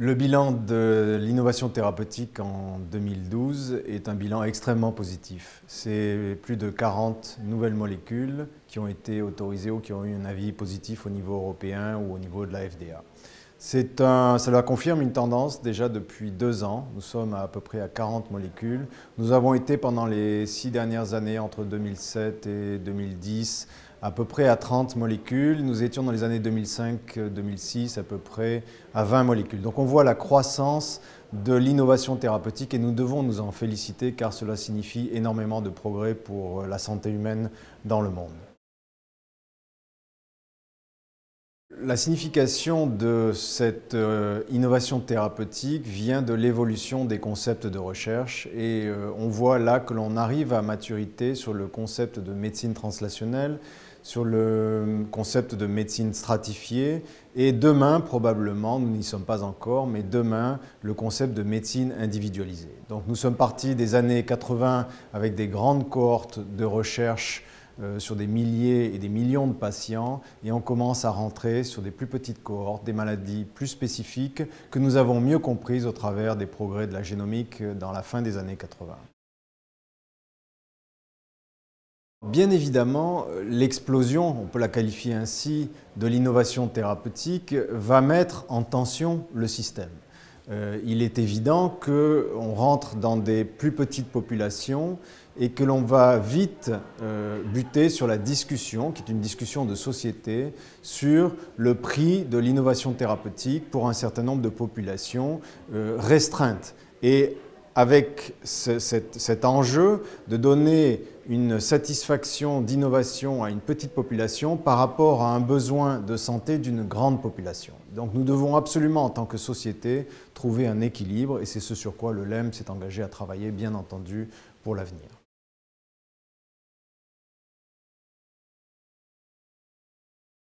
Le bilan de l'innovation thérapeutique en 2012 est un bilan extrêmement positif. C'est plus de 40 nouvelles molécules qui ont été autorisées ou qui ont eu un avis positif au niveau européen ou au niveau de la FDA. Cela confirme une tendance déjà depuis 2 ans. Nous sommes à peu près à 40 molécules. Nous avons été pendant les 6 dernières années, entre 2007 et 2010, à peu près à 30 molécules. Nous étions dans les années 2005-2006 à peu près à 20 molécules. Donc on voit la croissance de l'innovation thérapeutique et nous devons nous en féliciter car cela signifie énormément de progrès pour la santé humaine dans le monde. La signification de cette innovation thérapeutique vient de l'évolution des concepts de recherche et on voit là que l'on arrive à maturité sur le concept de médecine translationnelle, sur le concept de médecine stratifiée et demain probablement, nous n'y sommes pas encore, mais demain le concept de médecine individualisée. Donc nous sommes partis des années 80 avec des grandes cohortes de recherche sur des milliers et des millions de patients et on commence à rentrer sur des plus petites cohortes, des maladies plus spécifiques que nous avons mieux comprises au travers des progrès de la génomique dans la fin des années 80. Bien évidemment, l'explosion, on peut la qualifier ainsi, de l'innovation thérapeutique va mettre en tension le système. Il est évident qu'on rentre dans des plus petites populations et que l'on va vite buter sur la discussion, qui est une discussion de société, sur le prix de l'innovation thérapeutique pour un certain nombre de populations restreintes. Et avec cet enjeu de donner une satisfaction d'innovation à une petite population par rapport à un besoin de santé d'une grande population. Donc nous devons absolument, en tant que société, trouver un équilibre et c'est ce sur quoi le LEM s'est engagé à travailler, bien entendu, pour l'avenir.